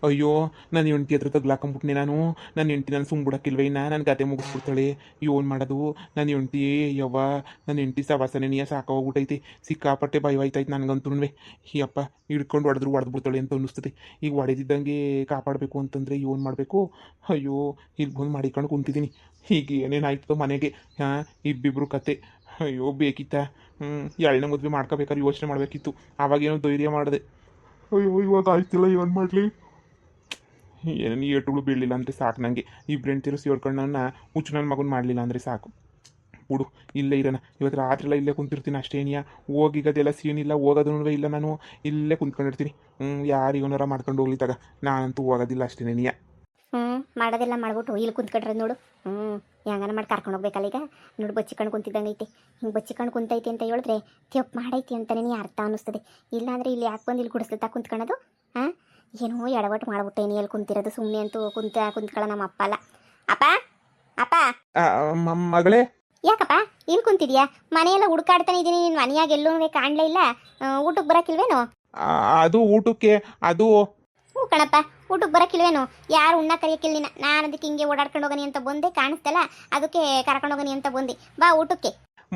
ಅಯ್ಯೋ ನನ್ನ ಹೆಂಡ್ತಿ ಹತ್ರ ತಗ್ಲಾಕೊಂಬಿಟ್ನೆ ನಾನು. ನನ್ನ ಹೆಂಡ್ತಿ ನಾನು ಸುಮ್ಮ ಬಿಡಕ್ಕಿಲ್ವೇ ಇನ್ನ ನನ್ನ ಕತೆ ಮುಗಿಸ್ಬಿಡ್ತಾಳೆ. ಏನು ಮಾಡೋದು ನನ್ನ ಹೆಂಡ್ತಿ. ಯವ್ವ ನನ್ನ ಹೆಂಡ್ತಿ ಸವಾಸನೆ ನೀಯ ಸಾಕಾಗೋಗ್ಬಿಟ್ಟೈತಿ. ಸಿಕ್ಕಾಪಟ್ಟೆ ಭಯವಾಯ್ತೈತೆ ನನಗಂತೂ. ಈ ಅಪ್ಪ ಹಿಡ್ಕೊಂಡು ಹೊಡೆದು ಬಿಡ್ತಾಳೆ ಅಂತ ಅನ್ನಿಸ್ತದೆ. ಈಗ ಹೊಡೆದಿದ್ದಂಗೆ ಕಾಪಾಡಬೇಕು ಅಂತಂದರೆ ಏನು ಮಾಡಬೇಕು. ಅಯ್ಯೋ ಇಲ್ಲಿ ಬಂದು ಮಾಡಿಕೊಂಡು ಕುಂತಿದ್ದೀನಿ. ಈಗ ಏನೇನಾಯ್ತದೋ ಮನೆಗೆ. ಹಾಂ ಇಬ್ಬಿಬ್ರು ಕತೆ. ಅಯ್ಯೋ ಬೇಕಿತ್ತ. ಎರಡನೇ ಮದುವೆ ಮಾಡ್ಕೋಬೇಕಾದ್ರೆ ಯೋಚನೆ ಮಾಡಬೇಕಿತ್ತು. ಆವಾಗೇನೋ ಧೈರ್ಯ ಮಾಡಿದೆ. ಅಯ್ಯೋ ಇವಾಗ ಆಯ್ತಿಲ್ಲ, ಏನು ಮಾಡಲಿ. ಏನು ಏಟುಗಳು ಬೀಳಲಿಲ್ಲ ಅಂದರೆ ಸಾಕು ನನಗೆ. ಇಬ್ರು ಹೆಂಡ್ತಿರು ಸೇರ್ಕೊಂಡು ನನ್ನ ಹುಚ್ಚು ನನ್ನ ಮಗನ ಮಾಡಲಿಲ್ಲ ಅಂದರೆ ಸಾಕು. ಬಿಡು ಇಲ್ಲೇ ಇರೋಣ. ಇವತ್ತು ರಾತ್ರಿ ಎಲ್ಲ ಇಲ್ಲೇ ಕುಂತಿರ್ತೀನಿ ಅಷ್ಟೇನಿಯ. ಹೋಗಿಗದೆಲ್ಲ ಸೀನಿಲ್ಲ, ಹೋಗೋದೂ ಇಲ್ಲ. ನಾನು ಇಲ್ಲೇ ಕುಂತ್ಕೊಂಡಿರ್ತೀನಿ. ಯಾರಿಗೋನಾರ ಮಾಡ್ಕೊಂಡು ಹೋಗ್ಲಿ ತಗ. ನಾನಂತೂ ಹೋಗೋದಿಲ್ಲ ಅಷ್ಟೇನಿಯ. ಮಾಡೋದೆಲ್ಲ ಮಾಡ್ಬಿಟ್ಟು ಇಲ್ಲಿ ಕುಂತ್ಕೊಂಡ್ರೆ ನೋಡು. ಹೆಂಗನ ಮಾಡಿ ಕರ್ಕೊಂಡು ಹೋಗ್ಬೇಕಲ್ಲ ಈಗ. ನೋಡು ಬಚ್ಚಿಕೊಂಡು ಕುಂತಿದ್ದಂಗೆ ಐತೆ. ಹಿಂಗೆ ಬಚ್ಚಿಕೊಂಡು ಕುಂತೈತಿ ಅಂತ ಹೇಳಿದ್ರೆ ತೆಪ್ಪು ಮಾಡೈತಿ ಅಂತಲೇ ನೀ ಅರ್ಥ ಅನ್ನಿಸ್ತದೆ. ಇಲ್ಲಾಂದರೆ ಇಲ್ಲಿ ಯಾಕೆ ಬಂದು ಇಲ್ಲಿ ಗುಡಿಸ್ಲತ್ತಾ ಕುಂತ್ಕೊಳ್ಳೋದು. ಏನೋ ಎಡವಟ್ಟು ಮಾಡ್ಬಿಟ್ಟೆ ನೀ ಎಲ್ಲಿ ಕುಂತಿರೋದು. ಸುಮ್ಮನೆ ಅಂತೂ ಕುಂತ್ಕೊಳ್ಳೋ ನಮ್ಮ ಅಪ್ಪ ಅಲ್ಲ. ಅಪ್ಪ ಅಪ್ಪ ಮಗಳೇ ಯಾಕಪ್ಪ ಇಲ್ಲಿ ಕುಂತಿದ್ಯಾ? ಮನೆಯೆಲ್ಲ ಹುಡುಕಾಡ್ತಾನೆ ಇದ್ದೀನಿ. ನಿನ್ನ ಮನೆಯಾಗ ಎಲ್ಲೂ ಕಾಣಲೇ ಇಲ್ಲ. ಊಟಕ್ಕೆ ಬರೋಕ್ಕಿಲ್ವೇನು? ಅದು ಊಟಕ್ಕೆ ಅದು ಹ್ಞೂ ಕಣಪ್ಪ, ಊಟಕ್ಕೆ ಬರೋಕ್ಕಿಲ್ವೇನು? ಯಾರು ಉಣ್ಣ ಕರೆಯೋಕ್ಕಿಲ್ಲ ನೀನು. ನಾನು ಅದಕ್ಕೆ ಹಿಂಗೆ ಓಡಾಡ್ಕೊಂಡು ಹೋಗನಿ ಅಂತ ಬಂದೆ, ಕಾಣಿಸ್ತಲ್ಲ ಅದಕ್ಕೆ ಕರ್ಕೊಂಡು ಹೋಗನಿ ಅಂತ ಬಂದೆ. ಬಾ ಊಟಕ್ಕೆ.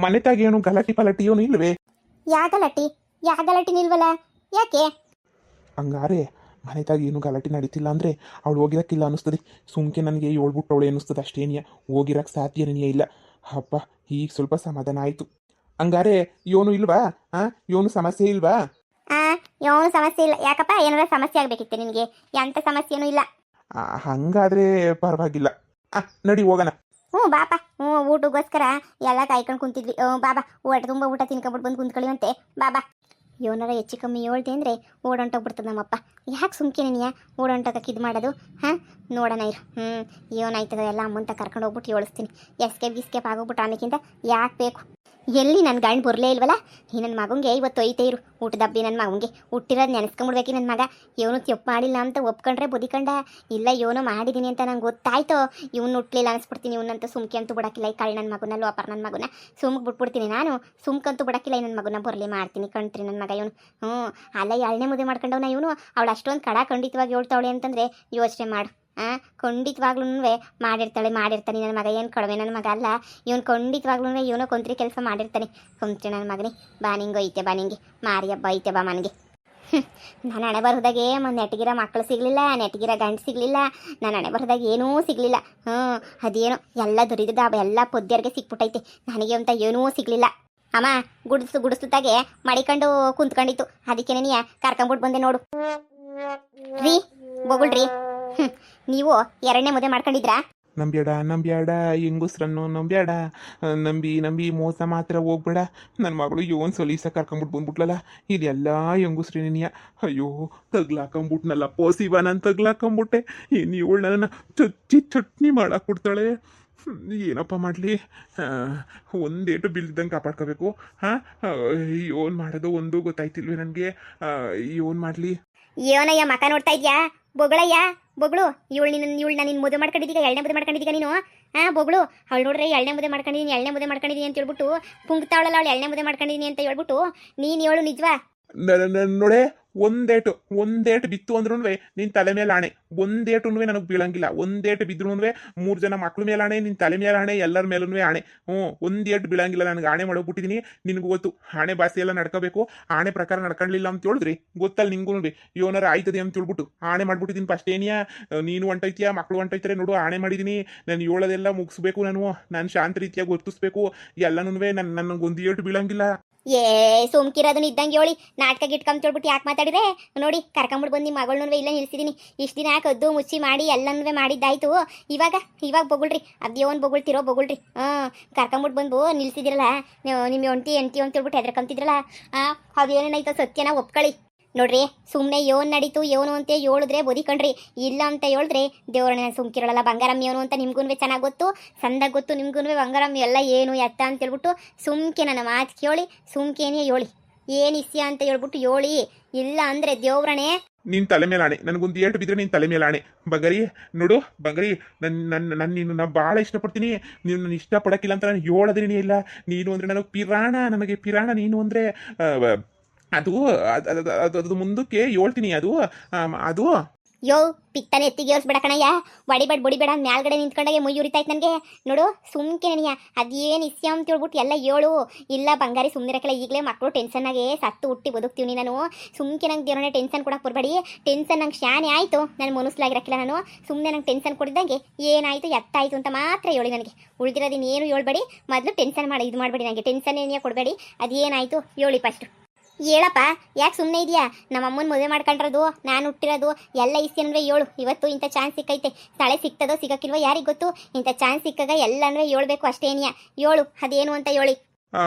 ಮನೆತಾಗ ಏನು ಗಲಾಟಿ ಪಲಾಟಿ ಏನು ಇಲ್ವೇ? ಯಾ ಗಲಾಟಿ ನಿಲ್ವಲ್ಲ, ಯಾಕೆ? ಹಂಗಾರೆ ಮನೆತಾಗ ಏನು ಗಲಾಟೆ ನಡೀತಿಲ್ಲ ಅಂದರೆ ಅವಳು ಹೋಗಿರಕ್ಕಿಲ್ಲ ಅನ್ನಿಸ್ತದೆ. ಸುಮ್ಕೆ ನನಗೆ ಹೇಳ್ಬಿಟ್ಟವಳೆ ಅನ್ನಿಸ್ತದೆ ಅಷ್ಟೇನಿಯ. ಹೋಗಿರಕ್ಕೆ ಸಾಧ್ಯನೇ ಇಲ್ಲ. ಅಪ್ಪ ಈಗ ಸ್ವಲ್ಪ ಸಮಾಧಾನ ಆಯಿತು. ಹಂಗಾರೆ ಇವನು ಇಲ್ವಾ? ಇವನು ಸಮಸ್ಯೆ ಇಲ್ವಾ? ಏನು ಸಮಸ್ಯೆ ಇಲ್ಲ. ಯಾಕಪ್ಪ ಏನಾರ ಸಮಸ್ಯೆ ಆಗಬೇಕಿತ್ತೆ ನಿನಗೆ? ಎಂಥ ಸಮಸ್ಯೆನೂ ಇಲ್ಲ. ಹಂಗಾದ್ರೆ ಪರವಾಗಿಲ್ಲ. ನಡಿ ಹೋಗೋಣ. ಬಾಪ. ಊಟಗೋಸ್ಕರ ಎಲ್ಲ ಕಾಯ್ಕೊಂಡು ಕುಂತಿದ್ವಿ. ಬಾಬಾ ಹೊಟ್ಟೆ ತುಂಬ ಊಟ ತಿನ್ಕೊಂಬಿಟ್ಟು ಬಂದು ಕುಂತ್ಕೊಳ್ಳಿವಂತೆ. ಬಾಬಾ ಇವನಾರ ಹೆಚ್ಚು ಕಮ್ಮಿ ಹೇಳ್ದೆ ಅಂದರೆ ಓಡೊಂಟೋಗ್ಬಿಡ್ತದೆ ನಮ್ಮಪ್ಪ. ಯಾಕೆ ಸುಮ್ಕೆ ನೀನು ಓಡೊಂಟೋಗಕ್ಕೆ ಇದು ಮಾಡೋದು? ನೋಡೋಣ ಇರು. ಏನಾಯ್ತದ ಎಲ್ಲ ಅಮ್ಮಂತ ಕರ್ಕೊಂಡು ಹೋಗ್ಬಿಟ್ಟು ಹೇಳಿಸ್ತೀನಿ. ಎಸ್ಕೇಪ್ ಆಗೋಗ್ಬಿಟ್ಟು ಆಮೇಕಿಂತ ಯಾಕೆ ಬೇಕು? ಎಲ್ಲಿ ನನ್ನ ಗಂಡು ಬರಲೇ ಇಲ್ವಲ್ಲ. ಈ ನನ್ನ ಮಗಂಗೆ ಇವತ್ತು ಒಯ್ತೇ ಇರು. ಊಟದ ಹಬ್ಬಿ ನನ್ನ ಮಗಂಗೆ ಹುಟ್ಟಿರೋದು ನೆನೆಸ್ಕೊಂಬಿಡ್ಬೇಕು. ನನ್ನ ಮಗ ಇವನು ತಪ್ಪು ಮಾಡಿಲ್ಲ ಅಂತ ಒಪ್ಕೊಂಡ್ರೆ ಬುದಿಕಂಡ. ಇಲ್ಲ ಇವನು ಮಾಡಿದ್ದೀನಿ ಅಂತ ನಂಗೆ ಗೊತ್ತಾಯ್ತು. ಇವ್ನು ಹುಟ್ಲಿಲ್ಲ ಅನಿಸ್ಬಿಡ್ತೀನಿ. ಇವನಂತೂ ಸುಮ್ಕೆ ಅಂತೂ ಬಿಡಕ್ಕಿಲ್ಲ. ಈ ಕಳ್ಳ ನನ್ನ ಮಗನ ಲೋಪರ್ ನನ್ನ ಮಗನ ಸುಮ್ಕೆ ಬಿಟ್ಬಿಡ್ತೀನಿ ನಾನು. ಸುಮ್ಕಂತೂ ಬಿಡಕ್ಕಿಲ್ಲ. ನನ್ನ ಮಗನ ಬರಲಿ ಮಾಡ್ತೀನಿ ಕಣ್ತ್ರಿ ನನ್ನ ಮಗ ಇವನು. ಅಲ್ಲ ಎರಡನೇ ಮದುವೆ ಮಾಡ್ಕೊಂಡವನ ಇವನು. ಅವಳು ಅಷ್ಟೊಂದು ಕಡ ಖಂಡಿತವಾಗಿ ಹೇಳ್ತಾವಳೆ ಅಂತಂದರೆ ಯೋಚನೆ ಮಾಡು. ಖಂಡಿತವಾಗ್ಲೂ ಮಾಡಿರ್ತಾನೆ ನನ್ನ ಮಗ. ಏನು ಕಡಿಮೆ ನನ್ನ ಮಗ ಅಲ್ಲ ಇವನು. ಖಂಡಿತವಾಗ್ಲೂ ಇವನು ಕೊಂತ್ರಿ ಕೆಲಸ ಮಾಡಿರ್ತಾನೆ. ಕೊಂತ್ರಿ ನನ್ನ ಮಗನೇ. ಬಾ ನಿಂಗೆ ಐತೆ, ಬಾ ನಿಂಗೆ ಮಾರಿ ಹಬ್ಬ ಐತೆ, ಬಾ ಮನೆಗೆ. ನಾನು ಹಣೆ ಬರೋದಾಗೆ ನೆಟ್ಟಿಗಿರೋ ಮಕ್ಕಳು ಸಿಗಲಿಲ್ಲ, ನೆಟ್ಟಿಗಿರೋ ಗಂಡು ಸಿಗಲಿಲ್ಲ. ನಾನು ಹಣೆ ಬರೋದಾಗ ಏನೂ ಸಿಗಲಿಲ್ಲ. ಅದೇನೋ ಎಲ್ಲ ದೊರಿದ ಎಲ್ಲ ಪೊದ್ಯರಿಗೆ ಸಿಕ್ಬಿಟ್ಟೈತೆ. ನನಗೆ ಅಂತ ಏನೂ ಸಿಗಲಿಲ್ಲ. ಅಮ್ಮ ಗುಡಿಸ್ತಾಗೆ ಮಡಿಕೊಂಡು ಕುಂತ್ಕೊಂಡಿತ್ತು. ಅದಕ್ಕೆ ನೀ ಕರ್ಕೊಂಬಿಟ್ಟು ಬಂದೆ ನೋಡು. ರೀ ಬೊಗುಳ್ರಿ. ನೀವು ಎರಡನೇ ಮದುವೆ ಮಾಡ್ಕೊಂಡಿದ್ರಾ? ನಂಬ್ಯಾಡ ಹೆಂಗುಸ್ರನ್ನು ನಂಬ್ಯಾಡ. ನಂಬಿ ಮೋಸ ಮಾತ್ರ ಹೋಗ್ಬೇಡ. ನನ್ನ ಮಗಳು ಇವನ್ ಸಲೀಸ ಕರ್ಕೊಂಬಿಟ್ಟು ಬಂದ್ಬಿಟ್ಲಲ್ಲ. ಇಲ್ಲಿ ಎಲ್ಲ ಹೆಂಗುಸ್ರೇನಿಯ. ಅಯ್ಯೋ ತಗ್ಲಾಕೊಂಬಿಟ್ನಲ್ಲ ಪೋಸಿವ. ನಾನು ತಗ್ಲಾಕೊಂಬಿಟ್ಟೆ. ಇನ್ನು ಇವಳು ನನ್ನ ಚಟ್ನಿ ಮಾಡಕ್ಕೆ ಕೊಡ್ತಾಳೆ. ಏನಪ್ಪ ಮಾಡಲಿ. ಒಂದೇಟು ಬೀಳ್ದಂಗೆ ಕಾಪಾಡ್ಕೋಬೇಕು. ಏನು ಮಾಡೋದು ಒಂದು ಗೊತ್ತಾಯ್ತಿಲ್ವೇ ನನಗೆ. ಏನು ಮಾಡಲಿ? ಏನಯ್ಯ ಮಕ ನೋಡ್ತಾ ಇದ್ಯಾ? ಬೊಗಳಯ್ಯ ಬೊಗಳು. ಇವಳನ್ನ ನೀನು ಮದುವೆ ಮಾಡ್ಕೊಂಡಿದ್ದೀಗ, ಎರಡನೇ ಮದುವೆ ಮಾಡ್ಕೊಂಡಿದ್ದೀಗ ನೀನು. ಬೊಗಳು ಅವಳು ನೋಡ್ರೆ ಎರಡನೇ ಮದುವೆ ಮಾಡ್ಕೊಂಡಿದ್ದೀನಿ ಅಂತ ಹೇಳ್ಬಿಟ್ಟು ಪುಂಗ್ತಾವಳಲ್ಲ. ಅವಳು ಎರಡನೇ ಮದುವೆ ಮಾಡ್ಕೊಂಡಿದ್ದೀನಿ ಅಂತ ಹೇಳ್ಬಿಟ್ಟು ನೀನು ಹೇಳು ನಿಜವಾ? ನೋಡೆ ಒಂದೇಟು ಬಿತ್ತು ಅಂದ್ರೂ ನಿನ್ನ ತಲೆ ಮೇಲೆ ಆಣೆ. ಒಂದೇಟು ನನಗೆ ಬೀಳಂಗಿಲ್ಲ. ಒಂದೇಟು ಬಿದ್ರೂ 3 ಜನ ಮಕ್ಳ ಮೇಲೆ ಆಣೆ, ನಿನ್ನ ತಲೆ ಮೇಲೆ ಆಣೆ, ಎಲ್ಲರ ಮೇಲೂ ಆಣೆ. ಒಂದೇಟು ಬೀಳಂಗಿಲ್ಲ. ನನಗೆ ಆಣೆ ಮಾಡೋಗ್ಬಿಟ್ಟಿದ್ದೀನಿ. ನಿನಗೂ ಗೊತ್ತು ಆಣೆ ಭಾಷೆ ಎಲ್ಲ ನಡ್ಕೋಬೇಕು. ಆಣೆ ಪ್ರಕಾರ ನಡ್ಕೊಳ್ಳಿಲ್ಲ ಅಂತ ಹೇಳಿದ್ರಿ ಗೊತ್ತಲ್ಲ ನಿಂಗೂ. ಯೋನಾರ ಆಯ್ತದೆ ಅಂತ ಹೇಳ್ಬಿಟ್ಟು ಆಣೆ ಮಾಡ್ಬಿಟ್ಟಿದ್ದೀನಿ. ಫಸ್ಟ್ ಏನಿಯಾ ನೀನು ಹೊಂಟೈತಿಯಾ, ಮಕ್ಳು ಹೊಂಟೈತಾರೆ ನೋಡು. ಆಣೆ ಮಾಡಿದ್ದೀನಿ. ನಾನು ಹೇಳೋದೆಲ್ಲ ಮುಗಿಸ್ಬೇಕು. ನಾನು ಶಾಂತ ರೀತಿಯಾಗಿ ವರ್ತಿಸ್ಬೇಕು ಎಲ್ಲನೂ. ನನಗೊಂದು ಏಟು ಬೀಳಂಗಿಲ್ಲ. ಸೋಮ್ಕಿರೋದನ್ನ ಇದ್ದಂಗೆ ಹೇಳಿ ನಾಟಕ ಗಿಟ್ಕೊಂತೇಳ್ಬಿಟ್ಟು ಯಾಕೆ ಮಾತಾಡಿದ್ರೆ ನೋಡಿ. ಕರ್ಕೊಂಬಿಟ್ಟು ಬಂದು ಮಗಳನ್ನೂ ಇಲ್ಲ ನಿಲ್ಸಿದ್ದೀನಿ. ಇಷ್ಟು ದಿನ ಕದ್ದು ಮುಚ್ಚಿ ಮಾಡಿ ಎಲ್ಲನೂ ಮಾಡಿದ್ದಾಯ್ತು. ಇವಾಗ ಬೊಗುಳ್ರಿ. ಅದೇವನ್ ಬೊಗುಳ್ತಿರೋ ಬೊಗುಳ್ರಿ. ಕರ್ಕೊಂಬಿಟ್ಟು ಬಂದು ನಿಲ್ಸಿದಿರಲ್ಲ ನಿಮ್ಮ ಹೆಂಡ್ತಿ ಅಂತೇಳ್ಬಿಟ್ಟು ಹೆದರ್ಕೊಂತಿದ್ರಲ್ಲ. ಅದೇನೇನಾಯ್ತು ಸತ್ಯನ ಒಪ್ಕೊಳ್ಳಿ. ನೋಡ್ರಿ ಸುಮ್ಮನೆ ಯೋನ್ ನಡೀತು ಯೋನು ಅಂತ ಹೇಳಿದ್ರೆ ಬದುಕಣ್ರಿ. ಇಲ್ಲ ಅಂತ ಹೇಳಿದ್ರೆ ದೇವ್ರನ್ನ ಸುಮ್ಕಿರಲ್ಲ. ಬಂಗಾರಮ್ಮ ಯೋನು ಅಂತ ನಿಮ್ಗೂ ಚೆನ್ನಾಗಿ ಗೊತ್ತು, ಸಂದಾಗ ಗೊತ್ತು ನಿಮ್ಗೂ. ಬಂಗಾರಮ್ಮ ಎಲ್ಲ ಏನು ಎತ್ತ ಅಂತ ಹೇಳ್ಬಿಟ್ಟು ಸುಮ್ಕೆ ನನ್ನ ಮಾತು ಕೇಳಿ ಸುಮ್ಕೇನೇ ಹೇಳಿ. ಏನು ಇಸ್ಯ ಅಂತ ಹೇಳ್ಬಿಟ್ಟು ಹೇಳಿ. ಇಲ್ಲ ಅಂದರೆ ದೇವ್ರನೇ ನಿನ್ನ ತಲೆ ಮೇಲೆ ಆಣೆ. ನನಗೊಂದು ಏಟು ಬಿದ್ದರೆ ನಿನ್ನ ತಲೆ ಮೇಲೆ ಆಣೆ. ಬಂಗಾರಿ ನೋಡು ಬಂಗಾರಿ, ನೀನು ನಾನು ಭಾಳ ಇಷ್ಟಪಡ್ತೀನಿ. ನೀನು ನನ್ನ ಇಷ್ಟಪಡೋಕ್ಕಿಲ್ಲ ಅಂತ ನಾನು ಹೇಳೋದೇನೇ ಇಲ್ಲ. ನೀನು ಅಂದರೆ ನನಗೆ ಪಿರಾಣ. ನನಗೆ ಪಿರಾಣ ನೀನು ಅಂದರೆ ಅದು ಮುಂದಕ್ಕೆ ಹೇಳ್ತೀನಿ. ಅದು ಯೋ ಪಿತ್ತನೆ ಎತ್ತಿಗೆ ಏರ್ಸ್ಬೇಡ ಕಣಯ್ಯ, ಬಡಿಬೇಡ ಮ್ಯಾಲ್ಗಡೆ ನಿಂತ್ಕೊಂಡಾಗೆ ಮುಯ್ಯಿ ಉರಿತಾಯ್ತು ನನಗೆ. ನೋಡು ಸುಮ್ಕೆ ನನಯ್ಯ, ಅದೇನು ಇಸ್ಯ ಅಂತ ಹೇಳ್ಬಿಟ್ಟು ಎಲ್ಲ ಹೇಳು. ಇಲ್ಲ ಬಂಗಾರಿ ಸುಮ್ಮನಿರಕ್ಕಿಲ್ಲ, ಈಗಲೇ ಮಕ್ಕಳು ಟೆನ್ಷನ್ನಾಗೆ ಸತ್ತು ಹುಟ್ಟಿ ಬದುಕ್ತೀವಿ ನಾನು. ಸುಮ್ಕೆ ನಂಗೆ ದೇವರನ್ನೇ ಟೆನ್ಷನ್ ಕೊಡಕ್ಕೆ ಬರಬೇಡಿ. ಟೆನ್ಷನ್ ನಂಗೆ ಶಾನೆ ಆಯಿತು, ನಾನು ಮನಸ್ಲಾಗಿರಕ್ಕಿಲ್ಲ ನಾನು. ಸುಮ್ಮನೆ ನಂಗೆ ಟೆನ್ಷನ್ ಕೊಡಿದಂಗೆ ಏನಾಯಿತು ಎತ್ತಾಯಿತು ಅಂತ ಮಾತ್ರ ಹೇಳಿ ನನಗೆ. ಉಳಿದಿರೋದಿನ ಏನು ಹೇಳ್ಬೇಡಿ, ಮೊದಲು ಟೆನ್ಷನ್ ಮಾಡಿ ಇದು ಮಾಡಬೇಡಿ, ನನಗೆ ಟೆನ್ಷನ್ ಏನೇ ಕೊಡಬೇಡಿ. ಅದೇನಾಯಿತು ಹೇಳಿ ಫಸ್ಟು. ಹೇಳಪ್ಪ, ಯಾಕೆ ಸುಮ್ಮನೆ ಇದೆಯಾ? ನಮ್ಮ ಅಮ್ಮನ ಮದುವೆ ಮಾಡ್ಕೊಂಡಿರೋದು, ನಾನು ಹುಟ್ಟಿರೋದು ಎಲ್ಲ ಇಸ್ಯನ್ವೇ ಹೇಳು. ಇವತ್ತು ಇಂಥ ಚಾನ್ಸ್ ಸಿಕ್ಕೈತೆ, ತಳೆ ಸಿಗ್ತದೋ ಸಿಗಕ್ಕಿಲ್ವೋ ಯಾರಿಗೆ ಗೊತ್ತು. ಇಂಥ ಚಾನ್ಸ್ ಸಿಕ್ಕಾಗ ಎಲ್ಲನೂ ಹೇಳ್ಬೇಕು ಅಷ್ಟೇನಿಯ. ಹೇಳು ಅದೇನು ಅಂತ ಹೇಳಿ.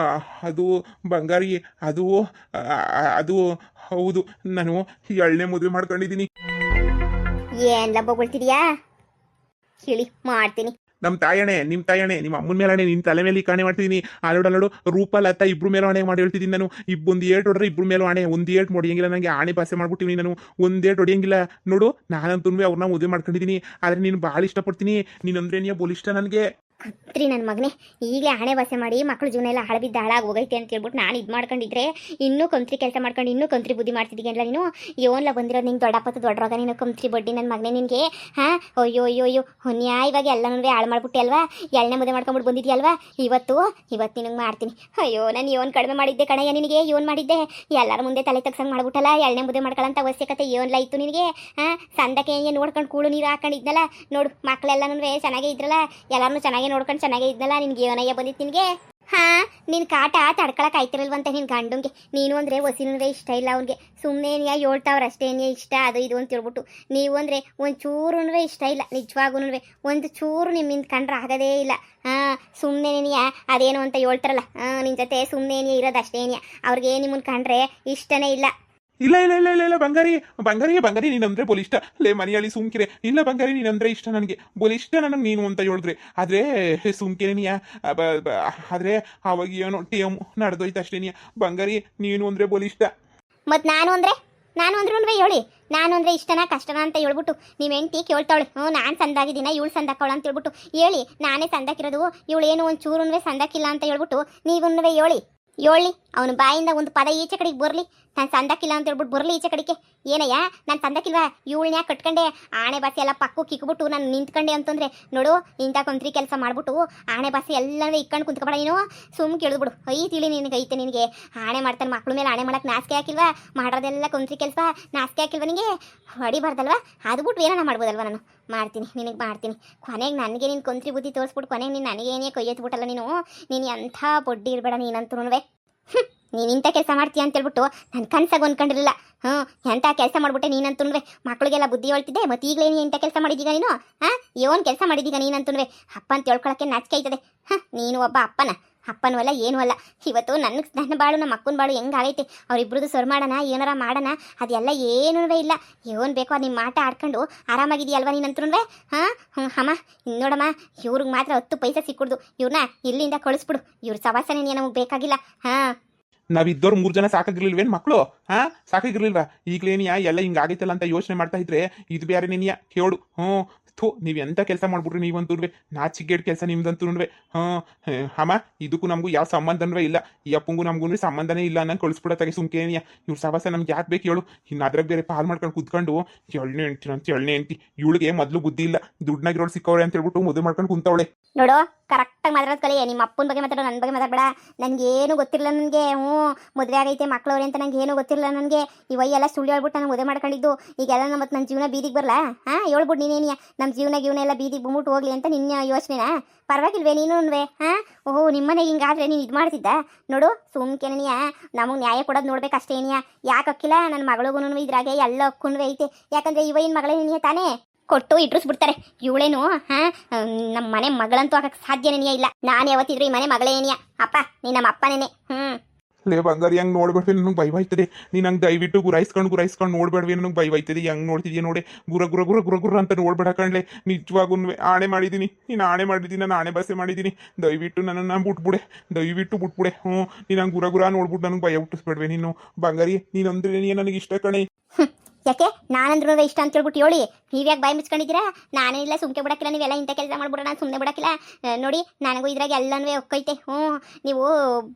ಅದು ಬಂಗಾರಿ, ಅದು ಅದು ಹೌದು, ನಾನು 2ನೇ ಮದುವೆ ಮಾಡ್ಕೊಂಡಿದ್ದೀನಿ. ಏನ್ ಲಬ್ಬ ಬೀಳ್ತಿದ್ಯಾ ಹೇಳಿ, ಮಾಡ್ತೀನಿ. ನಮ್ಮ ತಾಯಣೆ, ನಿಮ್ಮ ತಾಯಣೆ, ನಿಮ್ಮ ಅಮ್ಮನ ಮೇಲೆ ಹಣೆ, ನಿನ್ನ ತಲೆ ಮೇಲೆ ಈ ಕಾಣೆ ಮಾಡ್ತಿದ್ದೀನಿ. ಅಲ್ಲೋಡು ರೂಪ ಲತ್ತ ಇಬ್ರು ಮೇಲೆ ಹಣೆ ಮಾಡಿ ಹೇಳ್ತಿದ್ದೀನಿ ನಾನು. ಒಂದು ಏಟ್ ಹೊಡ್ರೆ ಇಬ್ರು ಮೇಲೂ ಹಣೆ, ಒಂದು ಏಟ್ ಹೊಡಿಯಂಗಿಲ್ಲ ನನಗೆ. ಆಣೆ ಭಾಷೆ ಮಾಡ್ಬಿಟ್ಟಿನಿ ನಾನು, ಒಂದೇಟ್ ಹೊಡಿಯಂಗಿಲ್ಲ. ನೋಡು ನಾನಂತೂ ಅವ್ರನ್ನ ಮದುವೆ ಮಾಡ್ಕೊಂಡಿದ್ದೀನಿ, ಆದರೆ ನೀನು ಭಾಳ ಇಷ್ಟಪಡ್ತೀನಿ. ನೀನಂದ್ರೆ ನೀ ಬೋಲ್ ಇಷ್ಟ ನನಗೆ. ಕುತ್ರಿ ನನ್ನ ಮಗನೇ, ಈಗಲೇ ಹಣೆ ಬಸೆ ಮಾಡಿ ಮಕ್ಕಳು ಜೀವನ ಎಲ್ಲ ಹಾಳು ಬಿದ್ದು ಹಾಳಾಗಿ ಹೋಗೈತೆ ಅಂತ ಹೇಳ್ಬಿಟ್ಟು ನಾನು ಇದು ಮಾಡ್ಕೊಂಡಿದ್ರೆ ಇನ್ನೂ ಕಂತ್ರಿ ಕೆಲಸ ಮಾಡ್ಕೊಂಡು ಇನ್ನೂ ಕಂತ್ರಿ ಬುದ್ಧಿ ಮಾಡ್ತಿದ್ದೀಗಲ್ಲ ನೀನು. ಯೋನ್ಲ ಬಂದಿರೋದು ನಿಂಗೆ ದೊಡ್ಡಪ್ಪತ್ತು ದೊಡ್ಡವಾಗ ನೀನು ಕಂತ್ರಿ ಬಡ್ಡಿ ನನ್ನ ಮಗನೇ ನಿನಗೆ. ಹಾಂ ಅಯ್ಯೋ ಅಯ್ಯೋ ಅಯ್ಯೋ ನ್ಯಾಯವಾಗಿ ಎಲ್ಲನೂ ಹಾಳು ಮಾಡ್ಬಿಟ್ಟೆ ಅಲ್ವಾ. 2ನೇ ಮದುವೆ ಮಾಡ್ಕೊಂಬಿಟ್ಟು ಬಂದಿದ್ಯಲ್ವಾ. ಇವತ್ತು ನಿನಗೆ ಮಾಡ್ತೀನಿ. ಅಯ್ಯೋ ನಾನು ಯೋನ್ ಕಡಿಮೆ ಮಾಡಿದ್ದೆ ಕಣಯ್ಯ ನಿನಗೆ, ಯೋನ್ ಮಾಡಿದ್ದೆ. ಎಲ್ಲರ ಮುಂದೆ ತಲೆ ತಗ್ಸಂಗೆ ಮಾಡ್ಬಿಟ್ಟಲ್ಲ. 2ನೇ ಮದುವೆ ಮಾಡ್ಕೊಳ್ಳೋಂಥ ಅವಶ್ಯಕತೆ ಯೋನ್ಲ ಇತ್ತು ನಿನಗೆ. ಹಾಂ ಸಂದಕ್ಕೆ ನೋಡ್ಕೊಂಡು ಕೂಳು ನೀರು ಹಾಕೊಂಡಿದ್ನಲ್ಲ. ನೋಡು ಮಕ್ಕಳೆಲ್ಲನೂ ಚೆನ್ನಾಗೇ ಇದ್ರಲ್ಲ, ಎಲ್ಲರೂ ಚೆನ್ನಾಗಿ ನೋಡ್ಕೊಂಡು ಚೆನ್ನಾಗೇ ಇದ್ನಲ್ಲ. ನಿನ್ಗೆ ಏನಯ್ಯ ಬಂದಿತ್ತು ನಿನಗೆ? ಹಾಂ ನಿನ್ನ ಕಾಟ ತಡ್ಕೊಳಕ್ಕೆ ಆಯ್ತಿರಲ್ವಂತ ನಿನ್ನ ಗಂಡಂಗೆ. ನೀನು ಅಂದರೆ ಹೊಸಿನೂ ಇಷ್ಟ ಇಲ್ಲ ಅವ್ನಿಗೆ. ಸುಮ್ಮನೆ ಹೇಳ್ತಾವ್ರು ಅಷ್ಟೇನೇ ಇಷ್ಟ ಅದು ಇದು ಅಂತ ಹೇಳ್ಬಿಟ್ಟು. ನೀವು ಅಂದರೆ ಒಂದು ಚೂರೂ ಇಷ್ಟ ಇಲ್ಲ ನಿಜವಾಗೂ. ಒಂದು ಚೂರು ನಿಮ್ಮಿಂದ ಕಂಡ್ರೆ ಆಗೋದೇ ಇಲ್ಲ. ಹಾಂ ಸುಮ್ಮನೆ ಅದೇನು ಅಂತ ಹೇಳ್ತಾರಲ್ಲ, ನಿನ್ನ ಜೊತೆ ಸುಮ್ಮನೆ ಇರೋದು ಅಷ್ಟೇನಿಯ. ಅವ್ರಿಗೆ ನಿಮ್ಮನ್ನು ಕಂಡ್ರೆ ಇಷ್ಟನೇ ಇಲ್ಲ. ಇಲ್ಲ ಇಲ್ಲ ಇಲ್ಲ ಇಲ್ಲ ಇಲ್ಲ ಬಂಗಾರಿ ಬಂಗಾರಿ ಬಂಗಾರಿ, ನೀನಂದ್ರೆ ಬೋಲ್ ಇಷ್ಟ. ಲೇ ಮನೆಯಲ್ಲಿ ಸುಮ್ಕಿರೆ. ಇಲ್ಲ ಬಂಗಾರಿ, ನೀನಂದ್ರೆ ಇಷ್ಟ ನನಗೆ, ಬೋಲ್ ಇಷ್ಟ ನನಗೆ ನೀನು ಅಂತ ಹೇಳಿದ್ರೆ. ಆದರೆ ಸುಮ್ಕಿರೆ ನೀಯ, ಆದರೆ ಅವಾಗ ಏನೋ ಟೇಮ್ ನಡೆದೋಯ್ತು ಅಷ್ಟೇನಿಯ. ಬಂಗಾರಿ ನೀನು ಅಂದರೆ ಬೋಲ್ ಇಷ್ಟ. ಮತ್ತು ನಾನು ಅಂದ್ರೂ ಹೇಳಿ, ನಾನು ಅಂದರೆ ಇಷ್ಟನಾ ಕಷ್ಟನಾ ಅಂತ ಹೇಳ್ಬಿಟ್ಟು ನಿಮ್ಮ ಹೆಂಡತಿ ಕೇಳ್ತಾವಳೆ. ನಾನು ಸಂದಾಗಿದ್ದೀನ ಇವಳು ಸಂದಾಕವಳ ಅಂತ ಹೇಳ್ಬಿಟ್ಟು ಹೇಳಿ. ನಾನೇ ಸಂದಾಕಿರೋದು, ಇವಳೇನು ಒಂದು ಚೂರುನ್ವೇ ಸಂದಾಕಿಲ್ಲ ಅಂತ ಹೇಳ್ಬಿಟ್ಟು ನೀವುನ್ವೇ ಹೇಳಿ. ಅವನ ಬಾಯಿಂದ ಒಂದು ಪದ ಈಚೆ ಕಡೆಗೆ ಬರಲಿ. ನಾನು ಸಂದಕ್ಕಿಲ್ಲ ಅಂತ ಹೇಳ್ಬಿಟ್ಟು ಬರಲಿ ಈಚೆ ಕಡೆಗೆ. ಏನಯ್ಯ ನಾನು ಸಂದಕ್ಕಿಲ್ವಾ? ಇವಳನ್ಯಾಕ ಕಟ್ಕೊಂಡೆ ಆಣೆ ಬಾಸಿ ಎಲ್ಲ ಪಕ್ಕು ಕಿಕ್ಬಿಟ್ಟು ನಾನು ನಿಂತ್ಕೊಂಡೆ ಅಂತಂದ್ರೆ ನೋಡು, ಇಂಥ ಕೊಂತ್ರಿ ಕೆಲಸ ಮಾಡ್ಬಿಟ್ಟು ಆಣೆ ಬಾಸಿ ಎಲ್ಲವೇ ಇಕ್ಕೊಂಡು ಕುಂತ್ಕೊಬೇಡ ನೀನು. ಸುಮ್ಮ ಕೇಳಿದ್ಬಿಡು. ಐತಿಳಿ ನಿನಗೆ ಐತೆ ನಿನಗೆ. ಆಣೆ ಮಾಡ್ತಾನೆ ಮಕ್ಳ ಮೇಲೆ ಆಣೆ ಮಾಡಕ್ಕೆ ನಾಚಿಕೆ ಹಾಕಿಲ್ವಾ? ಮಾಡೋದೆಲ್ಲ ಕೊಂತ್ರಿ ಕೆಲಸ ನಾಚಿಕೆ ಹಾಕಿಲ್ವಾ ನಿನಗೆ? ಹೊಡಿಬಾರ್ದಲ್ವಾ? ಅದು ಬಿಟ್ಟು ಏನಾನ ಮಾಡ್ಬೋದಲ್ವ? ನಾನು ಮಾಡ್ತೀನಿ, ನಿನಗೆ ಮಾಡ್ತೀನಿ. ಕೊನೆಗೆ ನನಗೆ ನೀನು ಕೊಂತ್ರಿ ಬುದ್ಧಿ ತೋರಿಸ್ಬಿಟ್ಟು ಕೊನೆಗೆ ನೀನು ನನಗೇನೇ ಕೊಯ್ಯತ್ಬಿಟ್ಟಲ್ಲ ನೀನು ಎಂಥ ಬೊಡ್ಡಿ ಇರಬೇಡ ನೀನಂತೂ. ನೀನು ಇಂಥ ಕೆಲಸ ಮಾಡ್ತೀಯ ಅಂತೇಳ್ಬಿಟ್ಟು ನಾನು ಕನ್ಸಾಗ ಅಂದ್ಕೊಂಡಿರಲಿಲ್ಲ. ಎಂಥ ಕೆಲಸ ಮಾಡ್ಬಿಟ್ಟೆ ನೀನಂತೂ. ಮಕ್ಕಳಿಗೆಲ್ಲ ಬುದ್ಧಿ ಹೇಳ್ತಿದ್ದೆ, ಮತ್ತು ಈಗಲೇ ನೀನು ಇಂಥ ಕೆಲಸ ಮಾಡಿದ್ದೀಗ ನೀನು. ಏನು ಕೆಲಸ ಮಾಡಿದ್ದೀಗ ನೀನಂತೂ? ಅಪ್ಪ ಅಂತ ಹೇಳ್ಕೊಳಕ್ಕೆ ನಾಚಿಕೆ ಆಯ್ತದೆ. ನೀನು ಒಬ್ಬ ಅಪ್ಪನೂ ಅಲ್ಲ ಏನೂ ಅಲ್ಲ. ಇವತ್ತು ನನ್ನ ಬಾಳು ನಮ್ಮ ಅಕ್ಕನ ಬಾಳು ಹೆಂಗಾಗೈತೆ. ಅವರಿಬ್ರದ್ದು ಸರ್ ಮಾಡೋಣ, ಏನಾರ ಮಾಡೋಣ, ಅದೆಲ್ಲ ಏನೂ ಇಲ್ಲ. ಏನು ಬೇಕೋ ಅದು ನಿಮ್ಮ ಆಟ ಆಡ್ಕೊಂಡು ಆರಾಮಾಗಿದೆಯಲ್ವ ನೀನಂತೂ? ಅಮ್ಮ ನೋಡಮ್ಮ, ಇವ್ರಿಗೆ ಮಾತ್ರ 10 ಪೈಸೆ ಸಿಕ್ಕುಡ್ದು. ಇವ್ರನ್ನ ಇಲ್ಲಿಂದ ಕಳಿಸ್ಬಿಡು. ಇವ್ರ ಸವಾಸನೆ ನಮಗೆ ಬೇಕಾಗಿಲ್ಲ. ನಾವಿದ್ದವ್ರು 3 ಜನ ಸಾಕಾಗಿರ್ಲಿಲ್ವೇನು ಮಕ್ಕಳು? ಸಾಕಾಗಿರ್ಲಿಲ್ವಾ? ಈಗಲೇನಿಯಾ ಎಲ್ಲ ಹಿಂಗಾಗೈತಲ್ಲ ಅಂತ ಯೋಚನೆ ಮಾಡ್ತಾ ಇದ್ರೆ ಇದು ಬೇರೆ ನೀನಿಯಾ ಕೇಳು. ನೀವು ಎಂಥ ಕೆಲಸ ಮಾಡ್ಬಿಟ್ರಿ ನೀವಂತೂ. ನಾಚಿಗೇಡ್ ಕೆಲಸ ನಿಮ್ದಂತೂ. ಅಮ್ಮ ಇದಕ್ಕೂ ನಮಗೂ ಯಾವ ಸಂಬಂಧನೂ ಇಲ್ಲ. ಈ ಅಪ್ಪಂಗೂ ನಮಗೂ ಸಂಬಂಧನೇ ಇಲ್ಲ ಅನ್ನಂಗೆ ಕಳಿಸ್ಬಿಡತ್ತಾಗೆ ಸುಮ್ಕೇನಿಯ. ಇವ್ರ ಸವಾಸ ನಮ್ಗೆ ಯಾಕೆ ಬೇಕು ಹೇಳು? ಇನ್ನು ಅದ್ರಾಗ ಬೇರೆ ಪಾಲ್ ಮಾಡ್ಕೊಂಡು ಕುತ್ಕೊಂಡು 2ನೇ ಹೆಂಡ್ತಿ ಇವಳಿಗೆ ಮೊದಲು ಬುದ್ಧಿ ಇಲ್ಲ. ದುಡ್ನಾಗಿರೋಳು ಸಿಕ್ಕವ್ರೆ ಅಂತ ಹೇಳ್ಬಿಟ್ಟು ಮದುವೆ ಮಾಡ್ಕೊಂಡು ಕುಂತವಳೆ. ನೋಡು ಕರೆಕ್ಟಾಗಿ ಮಾತಾಡೋದು ಕಲಿಯ. ನಿಮ್ಮ ಅಪ್ಪನ ಬಗ್ಗೆ ಮಾತಾಡೋ, ನನ್ನ ಬಗ್ಗೆ ಮಾತಾಡಬೇಡ. ನನಗೇನು ಗೊತ್ತಿರಲಿಲ್ಲ. ನನಗೆ ಮದುವೆ ಆಗೈತೆ ಮಕ್ಕಳವ್ರೆ ಅಂತ ನಂಗೆ ಏನೂ ಗೊತ್ತಿರಲಿಲ್ಲ. ನನಗೆ ಇವಯ್ಯೆಲ್ಲ ಸುಳ್ಳು ಹೇಳ್ಬಿಟ್ಟು ನಾನು ಮದುವೆ ಮಾಡ್ಕೊಂಡಿದ್ದು. ಈಗೆಲ್ಲ ಮತ್ತು ನನ್ನ ಜೀವನ ಬೀದಿಗೆ ಬರಲ್ಲ. ಹೇಳ್ಬಿಟ್ಟು ನೀನೇನಿಯ ನಮ್ಮ ಜೀವನ ಎಲ್ಲ ಬೀದಿಗೆ ಬಂದ್ಬಿಟ್ಟು ಹೋಗ್ಲಿ ಅಂತ ನಿನ್ನ ಯೋಚನೆನಾ? ಪರವಾಗಿಲ್ವೇ ನೀನು? ಓಹೋ ನಿಮ್ಮನೆಗೆ ಹಿಂಗಾದ್ರೆ ನೀನು ಇದು ಮಾಡ್ತಿದ್ದ? ನೋಡು ಸುಮ್ಕೆನಿಯ, ನಮಗೆ ನ್ಯಾಯ ಕೊಡೋದು ನೋಡ್ಬೇಕು ಅಷ್ಟೇನಿಯ. ಯಾಕೆ ಅಕ್ಕಿಲ್ಲ ನನ್ನ ಮಗಳಿಗೂ ಇದ್ರಾಗೆ ಎಲ್ಲ ಅಕ್ಕೂ ಐತೆ. ಯಾಕಂದರೆ ಇವಯ್ಯನ ಮಗಳೇ ನೀನಿಯ ತಾನೇ ಕೊಟ್ಟು ಇಟ್ರಿಸ್ಬಿಡ್ತಾರೆ. ಇವಳೇನು ನಮ್ಮ ಮನೆ ಮಗಳಂತೂ ಆಗಕ್ಕೆ ಸಾಧ್ಯನೇ ಇಲ್ಲ. ನಾನು ಯಾವತ್ತಿದ್ರು ಈ ಮನೆ ಮಗಳೇನಿಯ. ಅಪ್ಪ ನೀ ನಮ್ಮ ಅಪ್ಪನೇನೆ. ಲೇ ಬಂಗಾರಿ ಹಂಗೆ ನೋಡ್ಬೇಡ್ವಿ, ನನಗೆ ಭಯವಾಯ್ತದೆ. ನೀನು ಹಂಗೆ ದಯವಿಟ್ಟು ಗುರಾಯಿಸ್ಕೊಂಡು ನೋಡ್ಬೇಡ್ವಿ, ನನಗೆ ಭಯವಾಯ್ತದೆ. ಹೆಂಗೆ ನೋಡ್ತಿದ್ಯಾ ನೋಡಿ, ಗುರ ಅಂತ ನೋಡ್ಬೇಡ ಕಣ್ಲೆ. ನಿಜವಾಗೂ ಆಣೆ ಮಾಡಿದ್ದೀನಿ, ನೀನು ಆಣೆ ಮಾಡಿದ್ದೀನಿ, ನಾನು ಆಣೆ ಬಸೆ ಮಾಡಿದ್ದೀನಿ. ದಯವಿಟ್ಟು ನನ್ನನ್ನು ಬಿಟ್ಬಿಡೆ, ದಯವಿಟ್ಟು ಬಿಟ್ಬಿಡೆ. ನೀನು ಹಂಗೆ ಗುರ ನೋಡ್ಬಿಟ್ಟು ನನಗೆ ಭಯ ಹುಟ್ಟಿಸ್ಬೇಡ್ವೆ ನೀನು. ಬಂಗಾರಿ ನೀನಂದ್ರೆ ನನಗೆ ಇಷ್ಟ ಕಣೆ. ಯಾಕೆ ನಾನಂದ್ರೂ ಇಷ್ಟ ಅಂತ ಹೇಳ್ಬಿಟ್ಟು ಹೇಳಿ. ನೀವ್ಯಾಕೆ ಬಾಯಿ ಮುಚ್ಕೊಂಡಿದ್ದೀರಾ? ನಾನೇನಿಲ್ಲ ಸುಮ್ಕೆ ಬಿಡಕ್ಕಿಲ್ಲ. ನೀವೆಲ್ಲ ಇಂಥ ಕೆಲಸ ಮಾಡ್ಬಿಟ್ರೆ ನಾನು ಸುಮ್ಮನೆ ಬಿಡಕ್ಕಿಲ್ಲ. ನೋಡಿ ನನಗೂ ಇದ್ರಾಗ ಎಲ್ಲನೂ ಒಕ್ಕೈತೆ. ನೀವು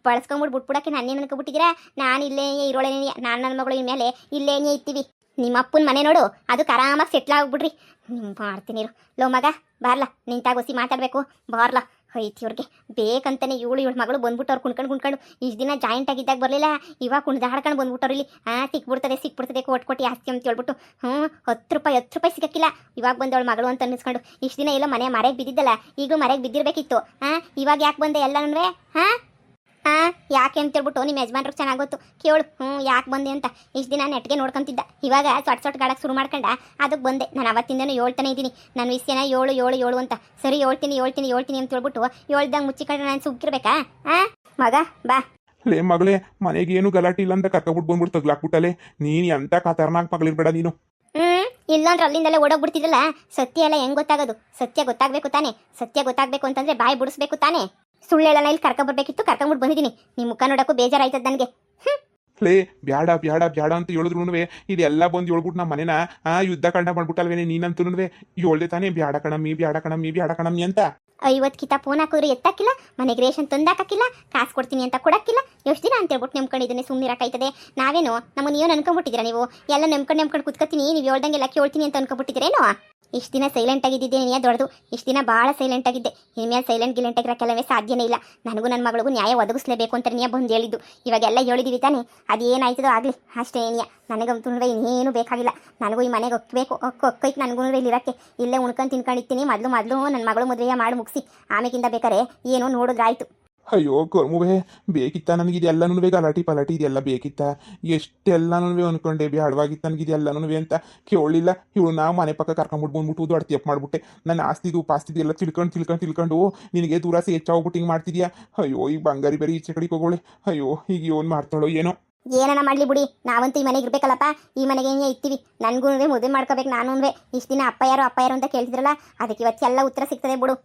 ಬಳಸ್ಕೊಂಬಿಟ್ಟು ಬಿಟ್ಬಿಡಕ್ಕೆ ನನ್ನೇನು ಅನ್ಕೊಬಿಟ್ಟಿದ್ದೀರಾ? ನಾನು ಇಲ್ಲೇ ಇರೋಳೇನೇ, ನಾನು ನನ್ನ ಮಗಳು ಇನ್ಮೇಲೆ ಇಲ್ಲೇನೇ ಇರ್ತೀವಿ. ನಿಮ್ಮ ಅಪ್ಪನ ಮನೆ ನೋಡು ಅದಕ್ಕೆ ಆರಾಮಾಗಿ ಸೆಟ್ಲ್ ಆಗ್ಬಿಡ್ರಿ. ಮಾಡ್ತೀನಿ ಇರು. ಲೋ ಮಗ ಬಾರ್ಲ, ನಿಂತಾಗೋಸಿ ಮಾತಾಡಬೇಕು ಬಾರ್ಲ. ಐತಿ ಇವ್ರಿಗೆ ಬೇಕಂತಾನೆ ಇವಳು ಮಗಳು ಬಂದ್ಬಿಟ್ಟು ಅವ್ರು ಕುಣ್ಕೊಂಡು ಇಷ್ಟು ದಿನ ಜಾಯಿಂಟ್ ಆಗಿದ್ದಾಗ ಬರಲಿಲ್ಲ, ಇವಾಗ ಕುಣ್ದಾಡ್ಕೊಂಡು ಬಂದ್ಬಿಟ್ಟವ್ರು ಇಲ್ಲಿ. ಸಿಕ್ಬಿಡ್ತದೆ ಕೊಟ್ಟು ಆಸ್ತಿ ಅಂತ ಹೇಳ್ಬಿಟ್ಟು 10 ರೂಪಾಯಿ ಸಿಗಕ್ಕಿಲ್ಲ. ಇವಾಗ ಬಂದವಳು ಮಗಳು ಅಂತ ಅನ್ನಿಸ್ಕೊಂಡು ಇಷ್ಟು ದಿನ ಎಲ್ಲ ಮರೆಗೆ ಬಿದ್ದಿದ್ದಲ್ಲ, ಈಗೂ ಮರೆಗೆ ಬಿದ್ದಿರ್ಬೇಕಿತ್ತು. ಇವಾಗ ಯಾಕೆ ಬಂದೆ ಎಲ್ಲನೂ? ಯಾಕೆ ಅಂತ ಹೇಳ್ಬಿಟ್ಟು ನಿಮ್ಮ ಯಜಮಾನ್ರಿಗೆ ಚೆನ್ನಾಗಿ ಗೊತ್ತು. ಕೇಳು ಯಾಕೆ ಬಂದೆ ಅಂತ. ಇಷ್ಟು ದಿನ ನೆಟ್ಗೆ ನೋಡ್ಕೊಂತಿದ್ದ, ಇವಾಗ ಸೊಟ್ ಗಾಡಕ್ಕೆ ಶುರು ಮಾಡ್ಕೊಂಡ. ಅದಕ್ಕೆ ಬಂದೆ. ನಾನು ಅವತ್ತಿಂದನೂ ಹೇಳ್ತಾನೆ ಇದ್ದೀನಿ ನನ್ನ ವಿಷಯನ ಏಳು ಅಂತ. ಸರಿ ಹೇಳ್ತೀನಿ ಅಂತ ಹೇಳ್ಬಿಟ್ಟು ಹೇಳ್ದಂಗೆ ಮುಚ್ಚಿಕೊಂಡ್ರೆ ನಾನು ಸುಗ್ಗಿರ್ಬೇಕಾ? ಮಗ ಬಾ. ಲೇ ಮಗಳೇ, ಮನೆಗೆ ಏನು ಗಲಾಟೆ ಇಲ್ಲ ಅಂತ ಕರ್ಕೊಬಿಟ್ಟು ಬಂದ್ಬಿಟ್ಟು ತಗ್ಲಾಕ್ಬಿಟ್ಟಲೆ. ನೀನು ಎಂತ ಖತರ್ನಾಕ್ ಮಗಳಿರ್ಬೇಡ ನೀನು. ಇಲ್ಲಾಂದ್ರೆ ಅಲ್ಲಿಂದಲೇ ಓಡೋಗ್ಬಿಡ್ತಿದ್ರಲ್ಲ. ಸತ್ಯ ಎಲ್ಲ ಹೆಂಗ್ ಗೊತ್ತಾಗೋದು? ಸತ್ಯ ಗೊತ್ತಾಗಬೇಕು ತಾನೆ. ಸತ್ಯ ಗೊತ್ತಾಗಬೇಕು ಅಂತಂದ್ರೆ ಬಾಯಿ ಬಿಡಿಸ್ಬೇಕು ತಾನೆ. ಸುಳ್ಳು ಹೇಳೋಣ ಇಲ್ಲಿ ಕರ್ಕೊಬರ್ಬೇಕಿತ್ತು, ಕರ್ಕೊಂಬಿಟ್ಟು ಬಂದಿದ್ದೀನಿ. ನಿಮ್ಮ ಮುಖ ನೋಡೋಕ್ಕೂ ಬೇಜಾರಾಯ್ತದ ನನಗೆ. ಲೇ ಬ್ಯಾಡ ಅಂತ ಹೇಳಿದ್ರು ಇದೆಲ್ಲ ಬಂದು ಹೇಳ್ಬಿಟ್ಟು ನಮ್ಮ ಮನೇನ ಯುದ್ಧ ಕಂಡ ಮಾಡ್ಬಿಟ್ಟಲ್ವೇನೆ ನೀನಂತೂ ಹೇಳ್ದೆ ತಾನೇ ಬ್ಯಾಡ ಕಣಮ್ಮಿ ಅಂತ. 50 ಕಿತ ಫೋನ್ ಹಾಕಿದ್ರು ಎತ್ತಾಕಿಲ್ಲ, ಮನೆಗೆ ರೇಷನ್ ತಂದಾಕಿಲ್ಲ, ಕಾಸು ಕೊಡ್ತೀನಿ ಅಂತ ಕೊಡಕ್ಕಿಲ್ಲ. ಎಷ್ಟು ದಿನ ಅಂತ ಹೇಳ್ಬಿಟ್ಟು ನೆಮ್ಕೊಂಡಿದ್ದೇನೆ, ಸುಮ್ಮನೆ ಇರಕ್ಕಾಯ್ತದೆ. ನಾವೇನು ನಮ್ಮನ್ನು ನೀವು ಅನ್ಕೊಂಡ್ಬಿಟ್ಟಿದ್ದೀರಾ? ನೀವು ಎಲ್ಲ ನೆಮ್ಕೊಂಡು ಕೂತ್ಕೊತೀನಿ, ನೀವು ಹೇಳ್ದಂಗೆಲ್ಲ ಕೇಳ್ತೀನಿ ಅಂತ ಅನ್ಕೊಂಡ್ಬಿಟ್ಟಿದ್ದೀರೇನೋ? ಇಷ್ಟು ದಿನ ಸೈಲೆಂಟ್ ಆಗಿದ್ದೆ ನೀ ದೊಡ್ಡದು. ಇಷ್ಟು ದಿನ ಭಾಳ ಸೈಲೆಂಟ್ ಆಗಿದ್ದೆ. ಇನ್ಮೇಲೆ ಸೈಲೆಂಟ್ ಆಗಿರೋಕ್ಕೆಲ್ಲವೇ ಸಾಧ್ಯನೇ ಇಲ್ಲ. ನನಗೂ ನನ್ನ ಮಗಳಿಗೂ ನ್ಯಾಯ ಒದಗಿಸ್ಲೇಬೇಕು ಅಂತ ನೀ ಬಂದು ಹೇಳಿದ್ದು. ಇವಾಗೆಲ್ಲ ಹೇಳಿದೀವಿ ತಾನೆ, ಅದೇನಾಯ್ತದೋ ಆಗಲಿ ಅಷ್ಟೇ. ನನಗಂತೂ ಏನು ಬೇಕಾಗಿಲ್ಲ. ನನಗೂ ಈ ಮನೆಗೆ ಒಕ್ಕೈತೆ ನನಗೂ ಇಲ್ಲಿ ಇರೋಕ್ಕೆ. ಇಲ್ಲೇ ಉಣ್ಕೊಂಡು ತಿನ್ಕೊಂಡಿರ್ತೀನಿ. ಮೊದಲು ನನ್ನ ಮಗಳು ಮದುವೆ ಮಾಡಿ ಮುಗಿಸಿ ಆಮೇಕಿಂದ ಬೇಕಾರೆ ಏನೋ ನೋಡಿದ್ರಾಯ್ತು. ಅಯ್ಯೋ ಕರ್ಮುವೆ, ಬೇಕಿತ್ತ ನನಗಿದೆಲ್ಲನೂ ಗಲಾಟಿ ಪಲಾಟಿ ಇದೆಲ್ಲ ಬೇಕಿತ್ತ? ಎಷ್ಟೆಲ್ಲನೂ ಅನ್ಕೊಂಡೆ ಬ್ಯಾಡವಾಗಿತ್ತು ನನಗಿದೆಲ್ಲನೂ ಅಂತ ಕೇಳಲಿಲ್ಲ. ಇವಳು ನಾವು ಮನೆ ಪಕ್ಕ ಕರ್ಕೊಂಡ್ಬಿಟ್ಟು ಬಂದ್ಬಿಟ್ಟು ದೊಡ್ಡ ತಪ್ಪು ಮಾಡ್ಬಿಟ್ಟೆ. ನನ್ನ ಆಸ್ತಿದು ಪಾಸ್ತಿದು ಎಲ್ಲ ತಿಳ್ಕೊಂಡು ನಿನಗೆ ದೂರ ಹೆಚ್ಚಾಗ್ಬಿಟ್ಟು ಹಿಂಗೆ ಮಾಡ್ತಿದ್ಯಾ? ಅಯ್ಯೋ ಈಗ ಬಂಗಾರಿ ಬೇರೆ ಈಚೆ ಕಡೆಗೆ ಹೋಗೋಳೆ. ಅಯ್ಯೋ ಈಗ ಏನು ಮಾಡ್ತಾಳೋ ಏನೋ. ಏನನ ಮಾಡಲಿ ಬಿಡಿ, ನಾವಂತೂ ಈ ಮನೆಗೆ ಇರ್ಬೇಕಲ್ಲಪ್ಪ. ಈ ಮನೆಗೆ ಹಿಂಗೆ ಇರ್ತೀವಿ. ನನಗೂ ಮದುವೆ ಮಾಡ್ಕೋಬೇಕು. ನಾನು ಇಷ್ಟು ದಿನ ಅಪ್ಪ ಯಾರು ಅಂತ ಕೇಳ್ತಿದ್ರಲ್ಲ, ಅದಕ್ಕೆ ಇವತ್ತೆಲ್ಲ ಉತ್ತರ ಸಿಗ್ತದೆ ಬಿಡು.